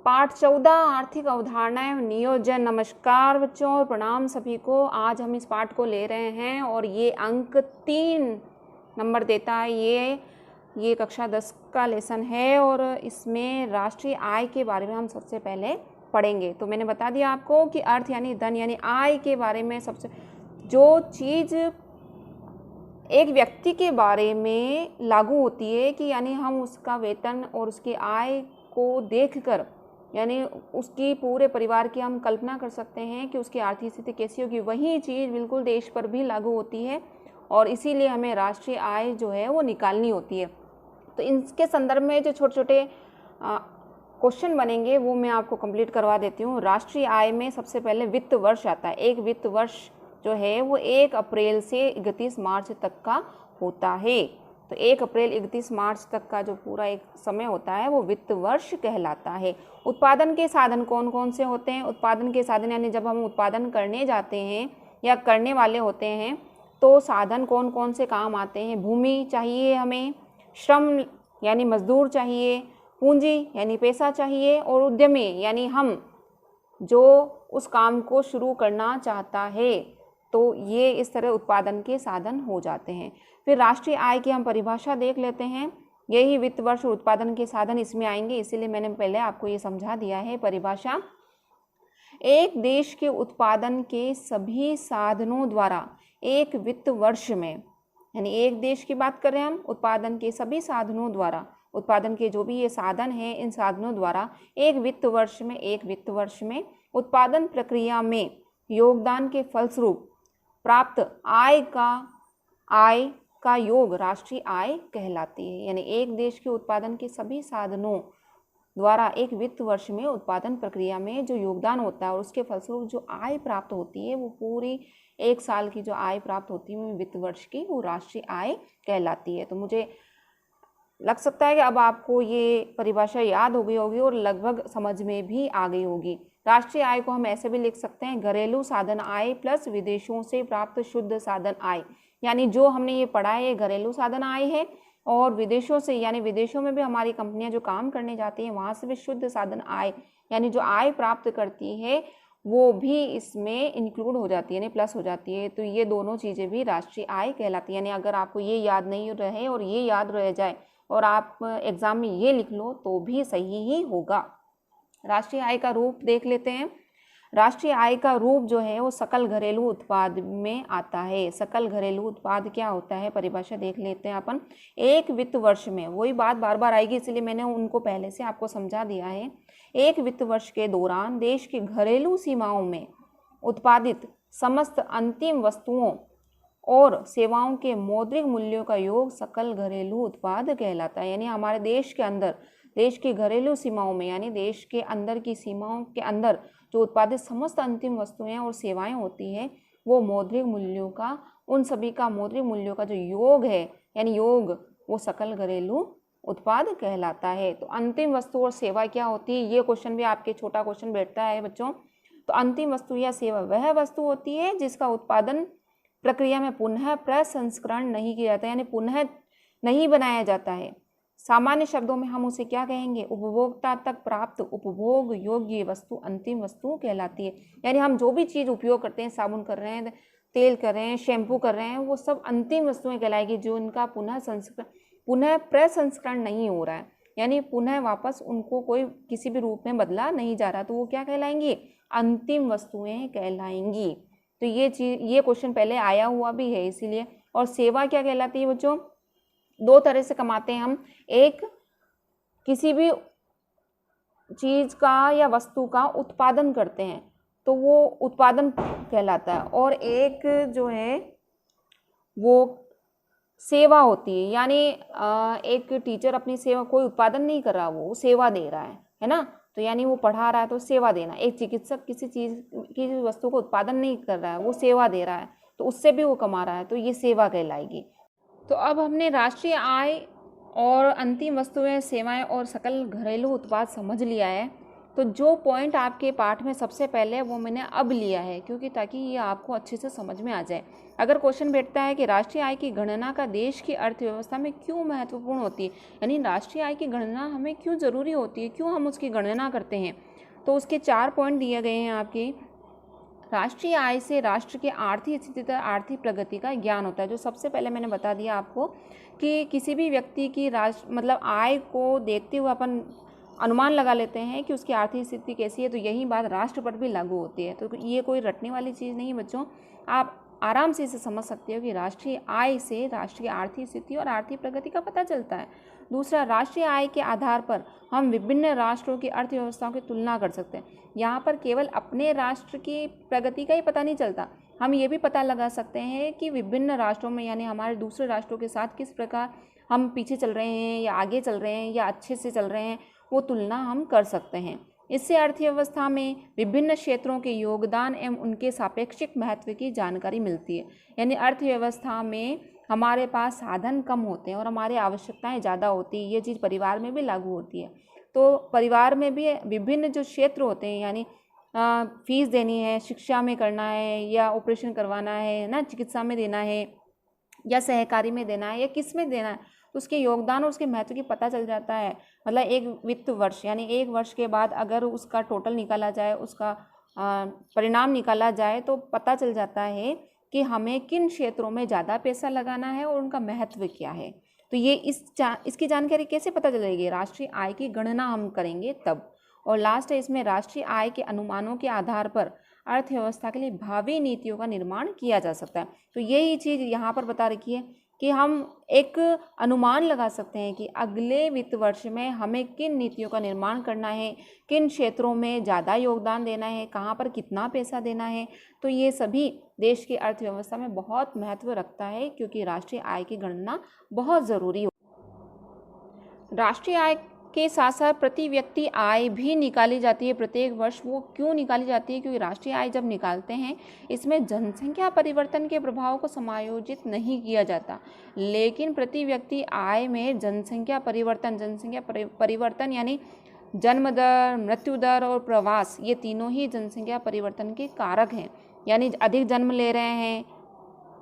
पाठ 14 आर्थिक अवधारणाएं और नियोजन। नमस्कार बच्चों और प्रणाम सभी को। आज हम इस पाठ को ले रहे हैं और ये अंक 3 नंबर देता है। ये कक्षा 10 का लेसन है और इसमें राष्ट्रीय आय के बारे में हम सबसे पहले पढ़ेंगे। तो मैंने बता दिया आपको कि अर्थ यानी धन यानी आय के बारे में सबसे जो चीज़ एक व्यक्ति के बारे में लागू होती है कि यानी हम उसका वेतन और उसकी आय को देखकर यानी उसकी पूरे परिवार की हम कल्पना कर सकते हैं कि उसकी आर्थिक स्थिति कैसी होगी, वही चीज़ बिल्कुल देश पर भी लागू होती है और इसीलिए हमें राष्ट्रीय आय जो है वो निकालनी होती है। तो इसके संदर्भ में जो छोटे छोटे क्वेश्चन बनेंगे वो मैं आपको कंप्लीट करवा देती हूँ। राष्ट्रीय आय में सबसे पहले वित्त वर्ष आता है। एक वित्त वर्ष जो है वो 1 अप्रैल से 31 मार्च तक का होता है। तो 1 अप्रैल 31 मार्च तक का जो पूरा एक समय होता है वो वित्त वर्ष कहलाता है। उत्पादन के साधन कौन कौन से होते हैं? उत्पादन के साधन यानी जब हम उत्पादन करने जाते हैं या करने वाले होते हैं तो साधन कौन कौन से काम आते हैं? भूमि चाहिए हमें, श्रम यानी मजदूर चाहिए, पूंजी यानी पैसा चाहिए और उद्यमी यानी हम जो उस काम को शुरू करना चाहता है। तो ये इस तरह उत्पादन के साधन हो जाते हैं। फिर राष्ट्रीय आय की हम परिभाषा देख लेते हैं। यही वित्त वर्ष और उत्पादन के साधन इसमें आएंगे, इसीलिए मैंने पहले आपको ये समझा दिया है। परिभाषा: एक देश के उत्पादन के सभी साधनों द्वारा एक वित्त वर्ष में, यानी एक देश की बात करें हम, उत्पादन के सभी साधनों द्वारा, उत्पादन के जो भी ये साधन हैं इन साधनों द्वारा एक वित्त वर्ष में उत्पादन प्रक्रिया में योगदान के फलस्वरूप प्राप्त आय का योग राष्ट्रीय आय कहलाती है। यानी एक देश के उत्पादन के सभी साधनों द्वारा एक वित्त वर्ष में उत्पादन प्रक्रिया में जो योगदान होता है और उसके फलस्वरूप जो आय प्राप्त होती है वो पूरी एक साल की जो आय प्राप्त होती है वित्त वर्ष की, वो राष्ट्रीय आय कहलाती है। तो मुझे लग सकता है कि अब आपको ये परिभाषा याद हो गई होगी और लगभग समझ में भी आ गई होगी। राष्ट्रीय आय को हम ऐसे भी लिख सकते हैं: घरेलू साधन आय प्लस विदेशों से प्राप्त शुद्ध साधन आय। यानी जो हमने ये पढ़ा है ये घरेलू साधन आय है और विदेशों से यानी विदेशों में भी हमारी कंपनियां जो काम करने जाती हैं वहाँ से भी शुद्ध साधन आय यानी जो आय प्राप्त करती है वो भी इसमें इंक्लूड हो जाती है, यानी प्लस हो जाती है। तो ये दोनों चीज़ें भी राष्ट्रीय आय कहलाती है। यानी अगर आपको ये याद नहीं रहे और ये याद रह जाए और आप एग्ज़ाम में ये लिख लो तो भी सही ही होगा। राष्ट्रीय आय का रूप देख लेते हैं। राष्ट्रीय आय का रूप जो है वो सकल घरेलू उत्पाद में आता है। सकल घरेलू उत्पाद क्या होता है? परिभाषा देख लेते हैं अपन। एक वित्त वर्ष में, वही बात बार बार आएगी इसलिए मैंने उनको पहले से आपको समझा दिया है। एक वित्त वर्ष के दौरान देश की घरेलू सीमाओं में उत्पादित समस्त अंतिम वस्तुओं और सेवाओं के मौद्रिक मूल्यों का योग सकल घरेलू उत्पाद कहलाता है। यानी हमारे देश के अंदर, देश की घरेलू सीमाओं में यानी देश के अंदर की सीमाओं के अंदर जो उत्पादित समस्त अंतिम वस्तुएं और सेवाएं होती हैं वो मौद्रिक मूल्यों का, उन सभी का मौद्रिक मूल्यों का जो योग है यानी योग, वो सकल घरेलू उत्पाद कहलाता है। तो अंतिम वस्तु और सेवा क्या होती है? ये क्वेश्चन भी आपके छोटा क्वेश्चन बैठता है बच्चों। तो अंतिम वस्तु या सेवा वह वस्तु होती है जिसका उत्पादन प्रक्रिया में पुनः प्रसंस्करण नहीं किया जाता, यानी पुनः नहीं बनाया जाता है। सामान्य शब्दों में हम उसे क्या कहेंगे? उपभोक्ता तक प्राप्त उपभोग योग्य वस्तु अंतिम वस्तु कहलाती है। यानी हम जो भी चीज़ उपयोग करते हैं, साबुन कर रहे हैं, तेल कर रहे हैं, शैम्पू कर रहे हैं, वो सब अंतिम वस्तुएं कहलाएगी जो इनका पुनः प्रसंस्करण नहीं हो रहा है, यानी पुनः वापस उनको कोई किसी भी रूप में बदला नहीं जा रहा, तो वो क्या कहलाएंगी? अंतिम वस्तुएं कहलाएंगी। तो ये क्वेश्चन पहले आया हुआ भी है इसीलिए। और सेवा क्या कहलाती है बच्चों? दो तरह से कमाते हैं हम। एक, किसी भी चीज़ का या वस्तु का उत्पादन करते हैं तो वो उत्पादन कहलाता है, और एक जो है वो सेवा होती है। यानी एक टीचर अपनी सेवा, कोई उत्पादन नहीं कर रहा, वो सेवा दे रहा है ना। तो यानी वो पढ़ा रहा है तो सेवा देना। एक चिकित्सक किसी चीज़ की वस्तु को उत्पादन नहीं कर रहा है, वो सेवा दे रहा है तो उससे भी वो कमा रहा है, तो ये सेवा कहलाएगी। तो अब हमने राष्ट्रीय आय और अंतिम वस्तुएं, सेवाएं और सकल घरेलू उत्पाद समझ लिया है। तो जो पॉइंट आपके पाठ में सबसे पहले है वो मैंने अब लिया है, क्योंकि ताकि ये आपको अच्छे से समझ में आ जाए। अगर क्वेश्चन बैठता है कि राष्ट्रीय आय की गणना का देश की अर्थव्यवस्था में क्यों महत्वपूर्ण होती है, यानी राष्ट्रीय आय की गणना हमें क्यों ज़रूरी होती है, क्यों हम उसकी गणना करते हैं, तो उसके 4 पॉइंट दिए गए हैं आपके। राष्ट्रीय आय से राष्ट्र के आर्थिक स्थिति तथा आर्थिक प्रगति का ज्ञान होता है, जो सबसे पहले मैंने बता दिया आपको कि किसी भी व्यक्ति की मतलब आय को देखते हुए अपन अनुमान लगा लेते हैं कि उसकी आर्थिक स्थिति कैसी है, तो यही बात राष्ट्र पर भी लागू होती है। तो ये कोई रटने वाली चीज़ नहीं बच्चों, आप आराम से इसे समझ सकते हो कि राष्ट्रीय आय से राष्ट्र की आर्थिक स्थिति और आर्थिक प्रगति का पता चलता है। दूसरा, राष्ट्रीय आय के आधार पर हम विभिन्न राष्ट्रों की अर्थव्यवस्थाओं की तुलना कर सकते हैं। यहाँ पर केवल अपने राष्ट्र की प्रगति का ही पता नहीं चलता, हम ये भी पता लगा सकते हैं कि विभिन्न राष्ट्रों में, यानी हमारे दूसरे राष्ट्रों के साथ किस प्रकार हम पीछे चल रहे हैं या आगे चल रहे हैं या अच्छे से चल रहे हैं, वो तुलना हम कर सकते हैं। इससे अर्थव्यवस्था में विभिन्न क्षेत्रों के योगदान एवं उनके सापेक्षिक महत्व की जानकारी मिलती है। यानी अर्थव्यवस्था में हमारे पास साधन कम होते हैं और हमारी आवश्यकताएं ज़्यादा होती है, ये चीज़ परिवार में भी लागू होती है। तो परिवार में भी विभिन्न जो क्षेत्र होते हैं, यानी फीस देनी है, शिक्षा में करना है या ऑपरेशन करवाना है ना, चिकित्सा में देना है या सहकारी में देना है या किस में देना है, तो उसके योगदान और उसके महत्व की पता चल जाता है। मतलब एक वित्त वर्ष यानी एक वर्ष के बाद अगर उसका टोटल निकाला जाए, उसका परिणाम निकाला जाए, तो पता चल जाता है कि हमें किन क्षेत्रों में ज़्यादा पैसा लगाना है और उनका महत्व क्या है। तो ये इसकी जानकारी कैसे पता चलेगी, राष्ट्रीय आय की गणना हम करेंगे तब। और लास्ट है इसमें, राष्ट्रीय आय के अनुमानों के आधार पर अर्थव्यवस्था के लिए भावी नीतियों का निर्माण किया जा सकता है। तो यही चीज़ यहाँ पर बता रखी है कि हम एक अनुमान लगा सकते हैं कि अगले वित्त वर्ष में हमें किन नीतियों का निर्माण करना है, किन क्षेत्रों में ज़्यादा योगदान देना है, कहाँ पर कितना पैसा देना है। तो ये सभी देश की अर्थव्यवस्था में बहुत महत्व रखता है, क्योंकि राष्ट्रीय आय की गणना बहुत ज़रूरी हो। राष्ट्रीय आय के साथ साथ प्रति व्यक्ति आय भी निकाली जाती है प्रत्येक वर्ष। वो क्यों निकाली जाती है, क्योंकि राष्ट्रीय आय जब निकालते हैं इसमें जनसंख्या परिवर्तन के प्रभाव को समायोजित नहीं किया जाता, लेकिन प्रति व्यक्ति आय में जनसंख्या परिवर्तन यानी जन्म दर, मृत्यु दर और प्रवास, ये तीनों ही जनसंख्या परिवर्तन के कारक हैं। यानी अधिक जन्म ले रहे हैं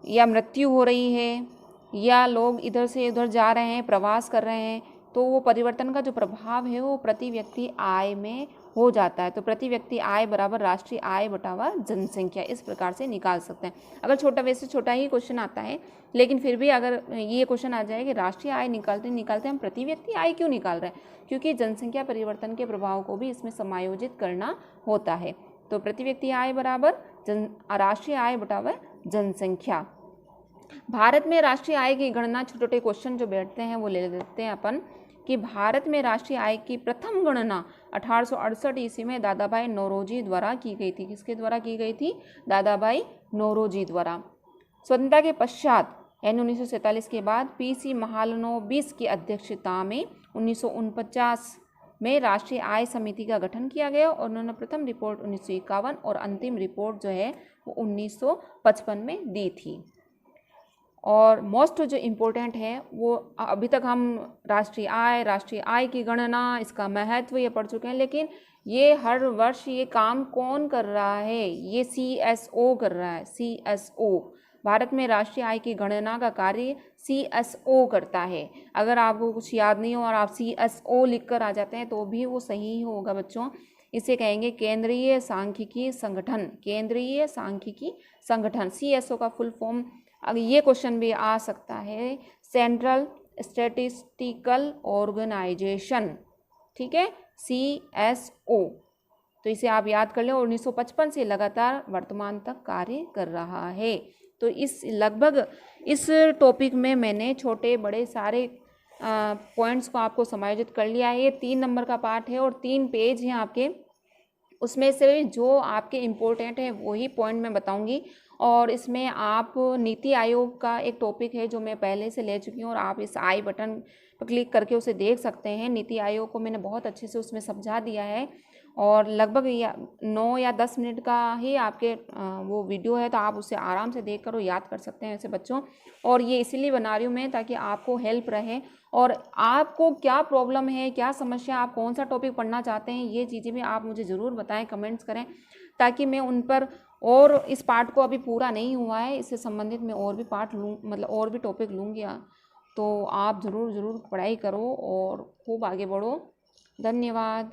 या मृत्यु हो रही है या लोग इधर से उधर जा रहे हैं, प्रवास कर रहे हैं, तो वो परिवर्तन का जो प्रभाव है वो प्रति व्यक्ति आय में हो जाता है। तो प्रति व्यक्ति आय बराबर राष्ट्रीय आय बटावा जनसंख्या, इस प्रकार से निकाल सकते हैं। अगर छोटा, वैसे छोटा ही क्वेश्चन आता है, लेकिन फिर भी अगर ये क्वेश्चन आ जाए कि राष्ट्रीय आय निकालते हम प्रति व्यक्ति आय क्यों निकाल रहे हैं, क्योंकि जनसंख्या परिवर्तन के प्रभाव को भी इसमें समायोजित करना होता है। तो प्रति व्यक्ति आय बराबर राष्ट्रीय आय बटावा जनसंख्या। भारत में राष्ट्रीय आय की गणना, छोटे छोटे क्वेश्चन जो बैठते हैं वो ले लेते हैं अपन, कि भारत में राष्ट्रीय आय की प्रथम गणना 1868 ईस्वी में दादाभाई नौरोजी द्वारा की गई थी। किसके द्वारा की गई थी? दादाभाई नौरोजी द्वारा। स्वतंत्रता के पश्चात यानी 1947 के बाद पीसी महालनोबिस की अध्यक्षता में 1949 में राष्ट्रीय आय समिति का गठन किया गया और उन्होंने प्रथम रिपोर्ट 1951 और अंतिम रिपोर्ट जो है वो 1955 में दी थी। और मोस्ट जो इम्पोर्टेंट है वो अभी तक हम राष्ट्रीय आय की गणना, इसका महत्व ये पढ़ चुके हैं, लेकिन ये हर वर्ष ये काम कौन कर रहा है? ये CSO कर रहा है। CSO, भारत में राष्ट्रीय आय की गणना का कार्य CSO करता है। अगर आपको कुछ याद नहीं हो और आप CSO लिखकर आ जाते हैं तो भी वो सही होगा बच्चों। इसे कहेंगे केंद्रीय सांख्यिकी संगठन। केंद्रीय सांख्यिकी संगठन, CSO का फुल फॉर्म, अगर ये क्वेश्चन भी आ सकता है, सेंट्रल स्टैटिस्टिकल ऑर्गेनाइजेशन, ठीक है, CSO। तो इसे आप याद कर लें। 1955 से लगातार वर्तमान तक कार्य कर रहा है। तो इस लगभग इस टॉपिक में मैंने छोटे बड़े सारे पॉइंट्स को आपको समायोजित कर लिया है। ये 3 नंबर का पार्ट है और 3 पेज हैं आपके, उसमें से जो आपके इम्पोर्टेंट है वही पॉइंट मैं बताऊंगी। और इसमें आप नीति आयोग का एक टॉपिक है जो मैं पहले से ले चुकी हूँ और आप इस आई बटन पर क्लिक करके उसे देख सकते हैं। नीति आयोग को मैंने बहुत अच्छे से उसमें समझा दिया है और लगभग 9 या 10 मिनट का ही आपके वो वीडियो है, तो आप उसे आराम से देख कर याद कर सकते हैं ऐसे बच्चों। और ये इसीलिए बना रही हूँ मैं ताकि आपको हेल्प रहे और आपको क्या प्रॉब्लम है, क्या समस्या, आप कौन सा टॉपिक पढ़ना चाहते हैं, ये चीज़ें भी आप मुझे ज़रूर बताएं, कमेंट्स करें, ताकि मैं उन पर, और इस पार्ट को अभी पूरा नहीं हुआ है, इससे संबंधित मैं और भी पार्ट लूँ, मतलब और भी टॉपिक लूँगी। तो आप ज़रूर पढ़ाई करो और खूब आगे बढ़ो। धन्यवाद।